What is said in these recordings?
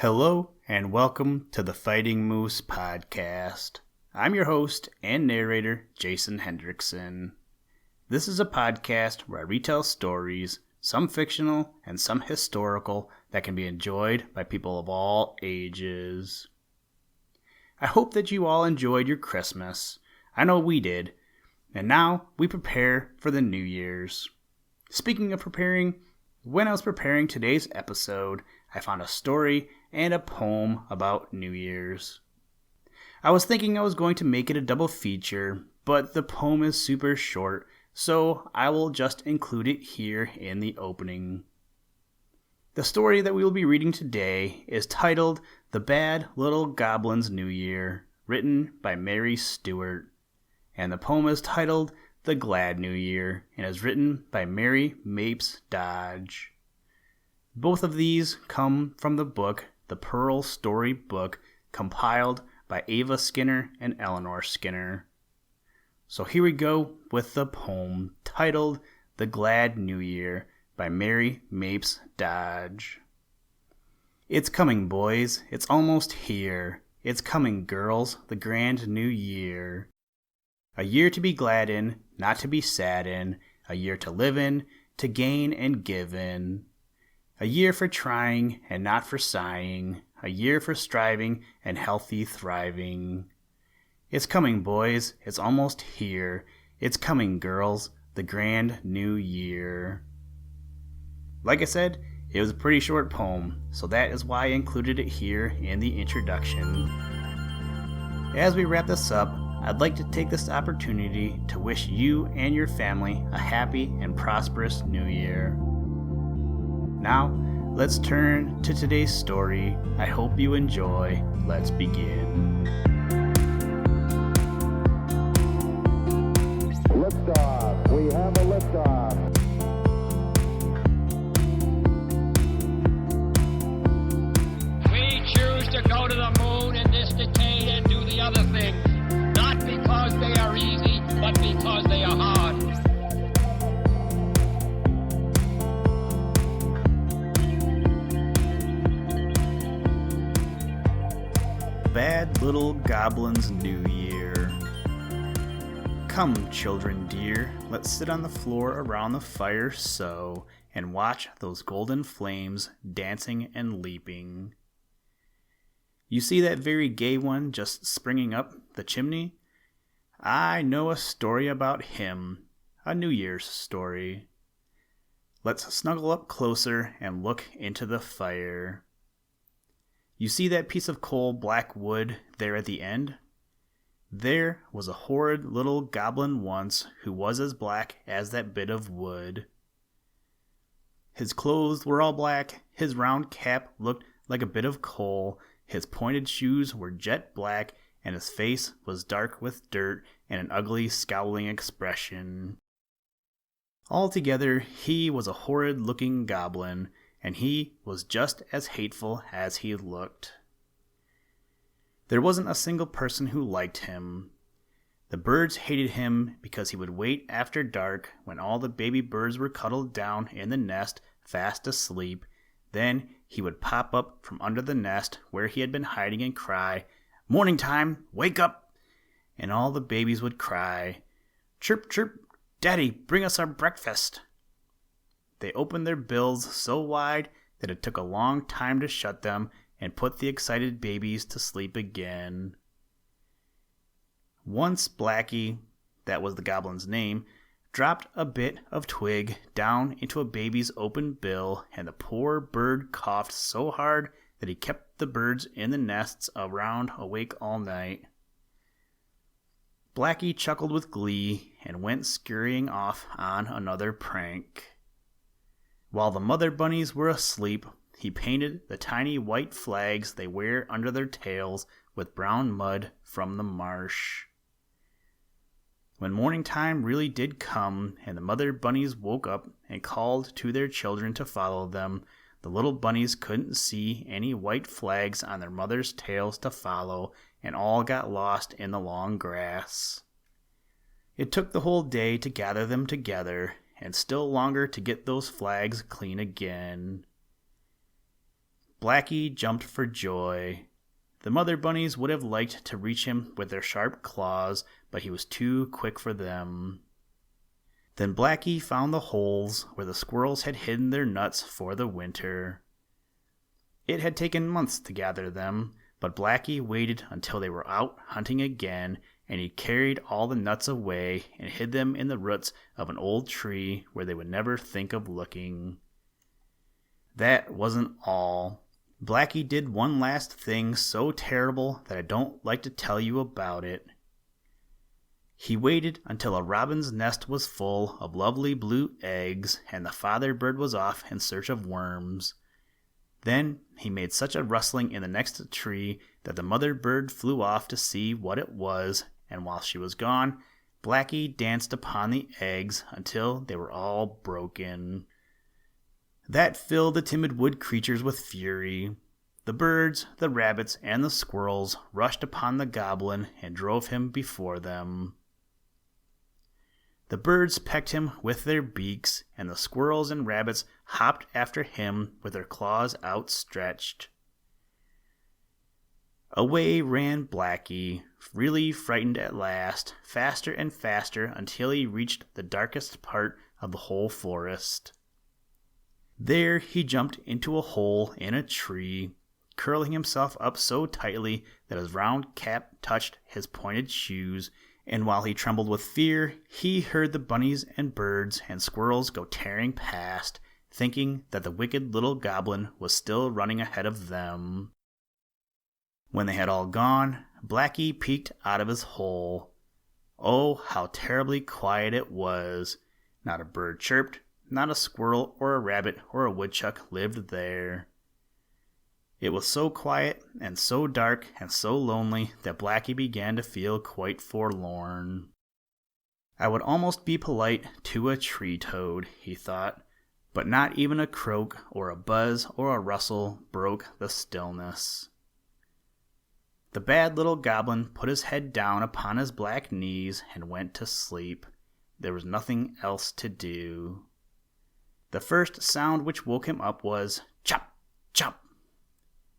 Hello and welcome to the Fighting Moose podcast. I'm your host and narrator, Jason Hendrickson. This is a podcast where I retell stories, some fictional and some historical, that can be enjoyed by people of all ages. I hope that you all enjoyed your Christmas. I know we did. And now we prepare for the New Year's. Speaking of preparing, when I was preparing today's episode, I found a story and a poem about New Year's. I was thinking I was going to make it a double feature, but the poem is super short, so I will just include it here in the opening. The story that we will be reading today is titled The Bad Little Goblin's New Year, written by Mary Stewart, and the poem is titled The Glad New Year and is written by Mary Mapes Dodge. Both of these come from the book The Pearl Story Book, compiled by Ava Skinner and Eleanor Skinner. So here we go with the poem titled The Glad New Year by Mary Mapes Dodge. It's coming, boys, it's almost here. It's coming, girls, the grand new year. A year to be glad in, not to be sad in. A year to live in, to gain and give in. A year for trying and not for sighing. A year for striving and healthy thriving. It's coming, boys, it's almost here. It's coming, girls, the grand new year. Like I said, it was a pretty short poem, so that is why I included it here in the introduction. As we wrap this up, I'd like to take this opportunity to wish you and your family a happy and prosperous new year. Now, let's turn to today's story. I hope you enjoy. Let's begin. Liftoff. We have a liftoff. We choose to go to the moon in this decade and do the other things, not because they are easy, but because they are hard. Bad Little Goblin's New Year. Come, children dear, let's sit on the floor around the fire so, and watch those golden flames dancing and leaping. You see that very gay one just springing up the chimney? I know a story about him, a New Year's story. Let's snuggle up closer and look into the fire. You see that piece of coal black wood there at the end? There was a horrid little goblin once who was as black as that bit of wood. His clothes were all black, his round cap looked like a bit of coal, his pointed shoes were jet black, and his face was dark with dirt and an ugly scowling expression. Altogether, he was a horrid-looking goblin, and he was just as hateful as he looked. There wasn't a single person who liked him. The birds hated him because he would wait after dark when all the baby birds were cuddled down in the nest fast asleep. Then he would pop up from under the nest where he had been hiding and cry, "Morning time, wake up!" And all the babies would cry, "Chirp, chirp, Daddy, bring us our breakfast." They opened their bills so wide that it took a long time to shut them and put the excited babies to sleep again. Once Blackie, that was the goblin's name, dropped a bit of twig down into a baby's open bill, and the poor bird coughed so hard that he kept the birds in the nests around awake all night. Blackie chuckled with glee and went scurrying off on another prank. While the mother bunnies were asleep, he painted the tiny white flags they wear under their tails with brown mud from the marsh. When morning time really did come, and the mother bunnies woke up and called to their children to follow them, the little bunnies couldn't see any white flags on their mother's tails to follow, and all got lost in the long grass. It took the whole day to gather them together, and still longer to get those flags clean again. Blackie jumped for joy. The mother bunnies would have liked to reach him with their sharp claws, but he was too quick for them. Then Blackie found the holes where the squirrels had hidden their nuts for the winter. It had taken months to gather them, but Blackie waited until they were out hunting again, and he carried all the nuts away and hid them in the roots of an old tree where they would never think of looking. That wasn't all. Blackie did one last thing so terrible that I don't like to tell you about it. He waited until a robin's nest was full of lovely blue eggs and the father bird was off in search of worms. Then he made such a rustling in the next tree that the mother bird flew off to see what it was, and while she was gone, Blackie danced upon the eggs until they were all broken. That filled the timid wood creatures with fury. The birds, the rabbits, and the squirrels rushed upon the goblin and drove him before them. The birds pecked him with their beaks, and the squirrels and rabbits hopped after him with their claws outstretched. Away ran Blackie, really frightened at last, faster and faster until he reached the darkest part of the whole forest. There he jumped into a hole in a tree, curling himself up so tightly that his round cap touched his pointed shoes, and while he trembled with fear, he heard the bunnies and birds and squirrels go tearing past, thinking that the wicked little goblin was still running ahead of them. When they had all gone, Blackie peeked out of his hole. Oh, how terribly quiet it was. Not a bird chirped, not a squirrel or a rabbit or a woodchuck lived there. It was so quiet and so dark and so lonely that Blackie began to feel quite forlorn. I would almost be polite to a tree toad, he thought, but not even a croak or a buzz or a rustle broke the stillness. The bad little goblin put his head down upon his black knees and went to sleep. There was nothing else to do. The first sound which woke him up was chop, chop.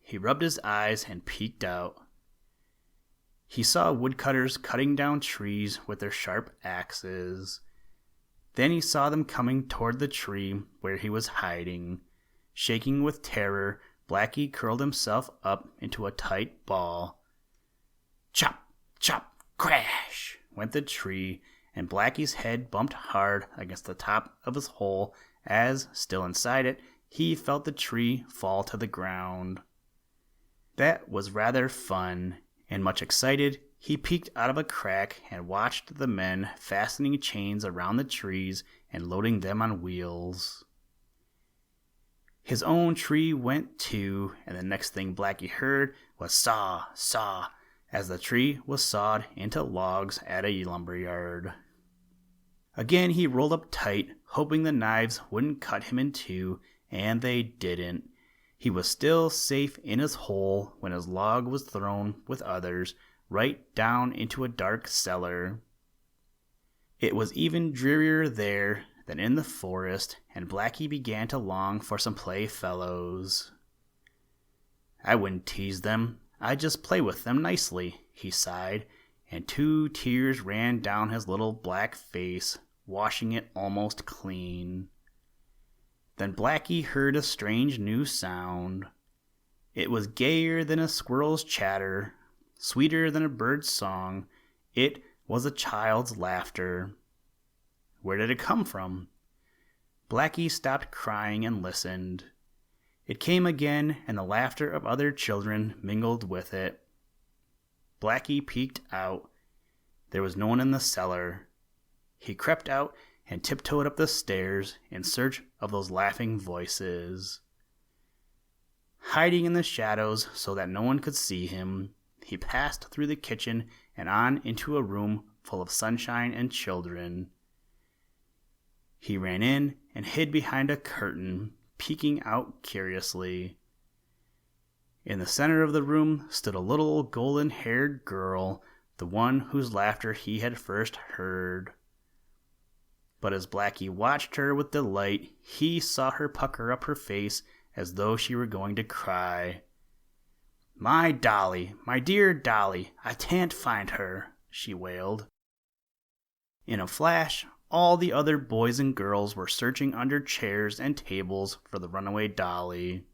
He rubbed his eyes and peeked out. He saw woodcutters cutting down trees with their sharp axes. Then he saw them coming toward the tree where he was hiding. Shaking with terror, Blackie curled himself up into a tight ball. Chop, chop, crash went the tree, and Blackie's head bumped hard against the top of his hole as, still inside it, he felt the tree fall to the ground. That was rather fun, and much excited, he peeked out of a crack and watched the men fastening chains around the trees and loading them on wheels. His own tree went too, and the next thing Blackie heard was saw, saw, as the tree was sawed into logs at a lumberyard. Again he rolled up tight, hoping the knives wouldn't cut him in two, and they didn't. He was still safe in his hole when his log was thrown with others right down into a dark cellar. It was even drearier there than in the forest, and Blackie began to long for some playfellows. I wouldn't tease them, I'd just play with them nicely, he sighed, and 2 tears ran down his little black face, washing it almost clean. Then Blackie heard a strange new sound. It was gayer than a squirrel's chatter, sweeter than a bird's song. It was a child's laughter. Where did it come from? Blackie stopped crying and listened. It came again, and the laughter of other children mingled with it. Blackie peeked out. There was no one in the cellar. He crept out and tiptoed up the stairs in search of those laughing voices. Hiding in the shadows so that no one could see him, he passed through the kitchen and on into a room full of sunshine and children. He ran in and hid behind a curtain, peeking out curiously. In the center of the room stood a little golden-haired girl, the one whose laughter he had first heard. But as Blackie watched her with delight, he saw her pucker up her face as though she were going to cry. "My dolly, my dear dolly, I can't find her," she wailed. In a flash, all the other boys and girls were searching under chairs and tables for the runaway dolly.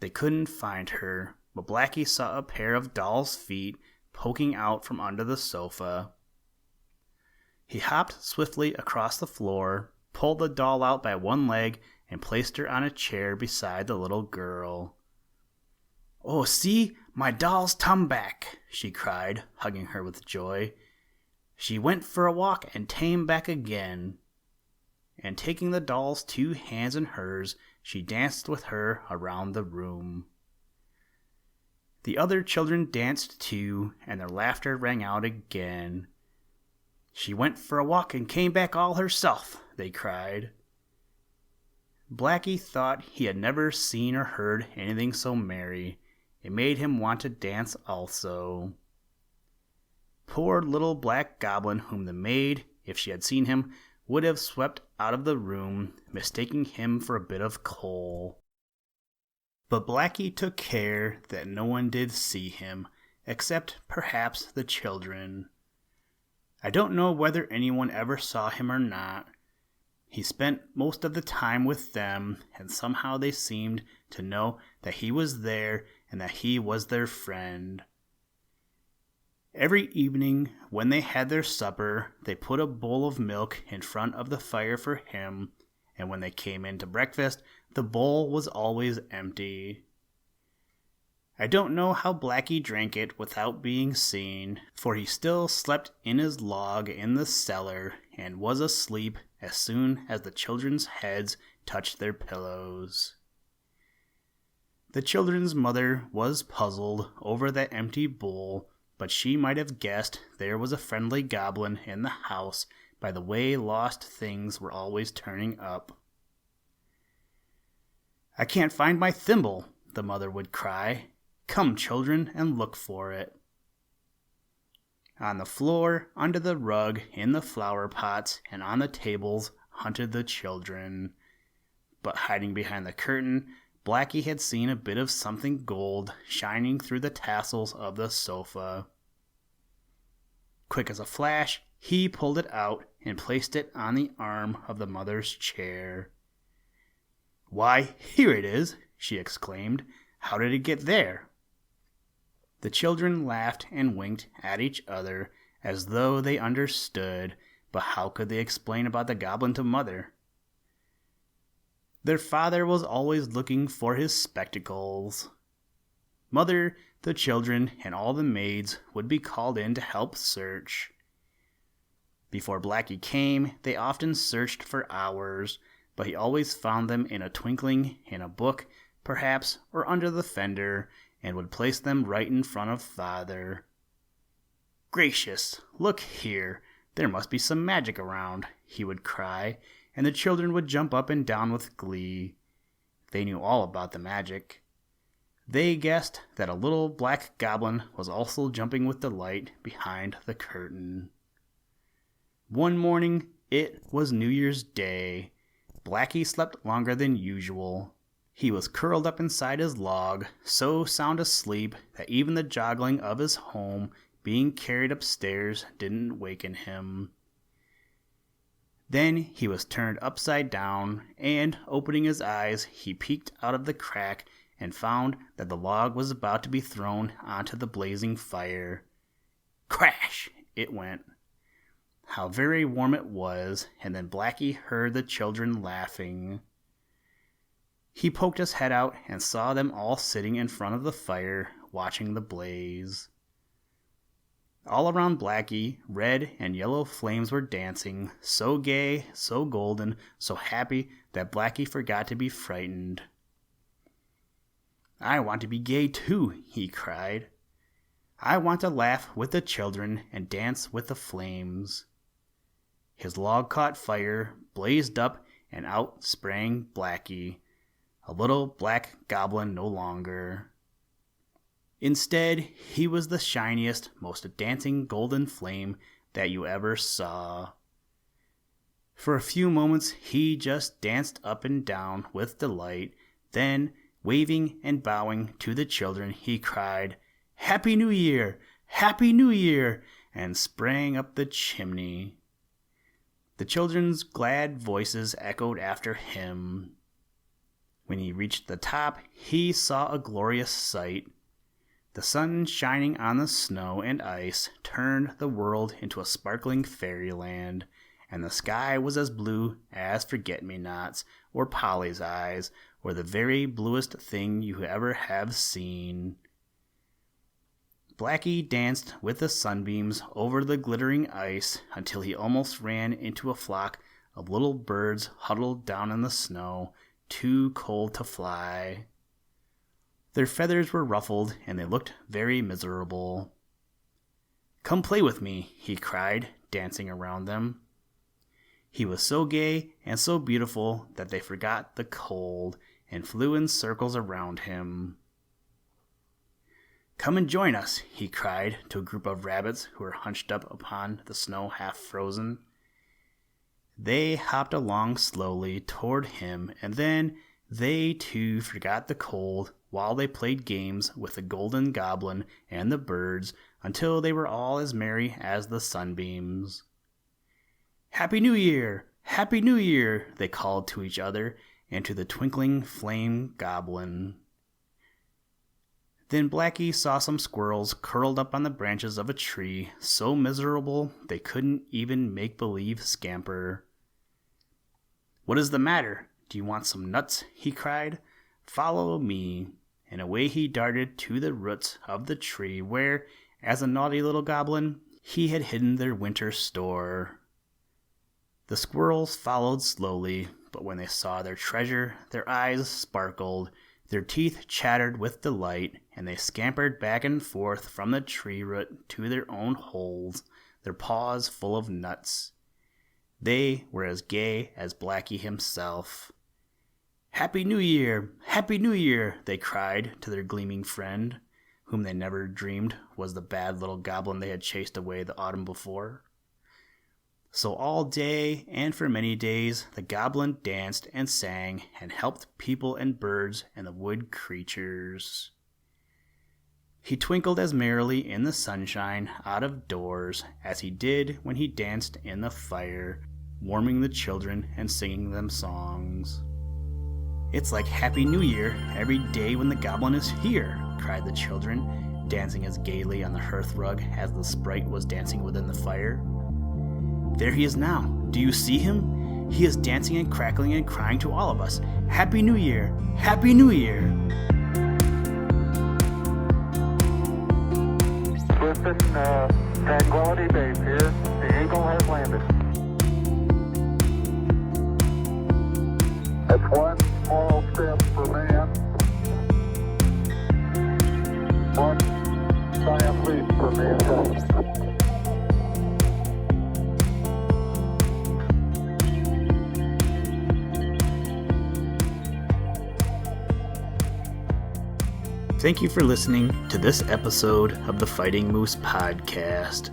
They couldn't find her, but Blackie saw a pair of doll's feet poking out from under the sofa. He hopped swiftly across the floor, pulled the doll out by one leg, and placed her on a chair beside the little girl. "Oh, see, my doll's come back," she cried, hugging her with joy. "She went for a walk and came back again." And taking the doll's two hands in hers, she danced with her around the room. The other children danced too, and their laughter rang out again. "She went for a walk and came back all herself," they cried. Blackie thought he had never seen or heard anything so merry. It made him want to dance also. Poor little black goblin, whom the maid, if she had seen him, would have swept out of the room, mistaking him for a bit of coal. But Blackie took care that no one did see him, except perhaps the children. I don't know whether anyone ever saw him or not. He spent most of the time with them, and somehow they seemed to know that he was there and that he was their friend. Every evening, when they had their supper, they put a bowl of milk in front of the fire for him, and when they came in to breakfast, the bowl was always empty. I don't know how Blackie drank it without being seen, for he still slept in his log in the cellar and was asleep as soon as the children's heads touched their pillows. The children's mother was puzzled over that empty bowl, but she might have guessed there was a friendly goblin in the house by the way lost things were always turning up. "I can't find my thimble," the mother would cry. "Come, children, and look for it." On the floor, under the rug, in the flower pots, and on the tables hunted the children. But hiding behind the curtain, Blackie had seen a bit of something gold shining through the tassels of the sofa. Quick as a flash, he pulled it out and placed it on the arm of the mother's chair. "Why, here it is," she exclaimed. "How did it get there?" The children laughed and winked at each other as though they understood, but how could they explain about the goblin to Mother? Their father was always looking for his spectacles. Mother, the children, and all the maids would be called in to help search. Before Blackie came, they often searched for hours, but he always found them in a twinkling, in a book, perhaps, or under the fender, and would place them right in front of Father. "Gracious, look here, there must be some magic around," he would cry, and the children would jump up and down with glee. They knew all about the magic. They guessed that a little black goblin was also jumping with delight behind the curtain. One morning, it was New Year's Day. Blackie slept longer than usual. He was curled up inside his log, so sound asleep that even the joggling of his home being carried upstairs didn't waken him. Then he was turned upside down, and, opening his eyes, he peeked out of the crack and found that the log was about to be thrown onto the blazing fire. Crash! It went. How very warm it was, and then Blackie heard the children laughing. He poked his head out and saw them all sitting in front of the fire, watching the blaze. All around Blackie, red and yellow flames were dancing, so gay, so golden, so happy that Blackie forgot to be frightened. "I want to be gay too," he cried. "I want to laugh with the children and dance with the flames." His log caught fire, blazed up, and out sprang Blackie, a little black goblin no longer. Instead, he was the shiniest, most dancing golden flame that you ever saw. For a few moments, he just danced up and down with delight. Then, waving and bowing to the children, he cried, "Happy New Year! Happy New Year!" and sprang up the chimney. The children's glad voices echoed after him. When he reached the top, he saw a glorious sight. The sun shining on the snow and ice turned the world into a sparkling fairyland, and the sky was as blue as forget-me-nots or Polly's eyes, or the very bluest thing you ever have seen. Blackie danced with the sunbeams over the glittering ice until he almost ran into a flock of little birds huddled down in the snow, too cold to fly. Their feathers were ruffled, and they looked very miserable. "Come play with me," he cried, dancing around them. He was so gay and so beautiful that they forgot the cold and flew in circles around him. "Come and join us," he cried to a group of rabbits who were hunched up upon the snow half frozen. They hopped along slowly toward him, and then they too forgot the cold while they played games with the golden goblin and the birds until they were all as merry as the sunbeams. "Happy New Year! Happy New Year!" they called to each other and to the twinkling flame goblin. Then Blackie saw some squirrels curled up on the branches of a tree, so miserable they couldn't even make believe scamper. "What is the matter? Do you want some nuts?" he cried. "Follow me." And away he darted to the roots of the tree where, as a naughty little goblin, he had hidden their winter store. The squirrels followed slowly, but when they saw their treasure, their eyes sparkled, their teeth chattered with delight, and they scampered back and forth from the tree root to their own holes, their paws full of nuts. They were as gay as Blackie himself. "Happy New Year! Happy New Year!" they cried to their gleaming friend, whom they never dreamed was the bad little goblin they had chased away the autumn before. So all day and for many days the goblin danced and sang and helped people and birds and the wood creatures. He twinkled as merrily in the sunshine out of doors as he did when he danced in the fire, warming the children and singing them songs. "It's like Happy New Year every day when the goblin is here," cried the children, dancing as gaily on the hearth rug as the sprite was dancing within the fire. "There he is now. Do you see him? He is dancing and crackling and crying to all of us, 'Happy New Year! Happy New Year!'" Listen, Tranquility Base here. The Eagle has landed. That's one small step for man, one giant leap for mankind. Thank you for listening to this episode of the Fighting Moose Podcast.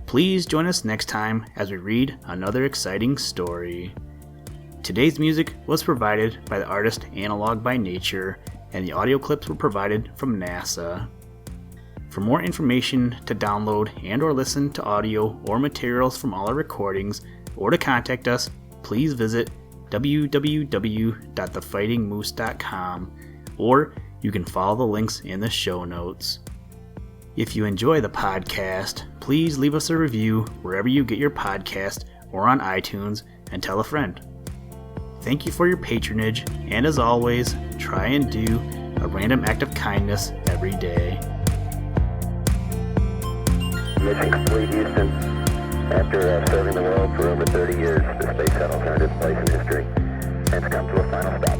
Please join us next time as we read another exciting story. Today's music was provided by the artist Analog by Nature, and the audio clips were provided from NASA. For more information to download and or listen to audio or materials from all our recordings, or to contact us, please visit www.thefightingmoose.com, or you can follow the links in the show notes. If you enjoy the podcast, please leave us a review wherever you get your podcast or on iTunes, and tell a friend. Thank you for your patronage, and as always, try and do a random act of kindness every day. Mission complete, Houston. After serving the world for over 30 years, the space shuttle turned its place in history and has come to a final stop.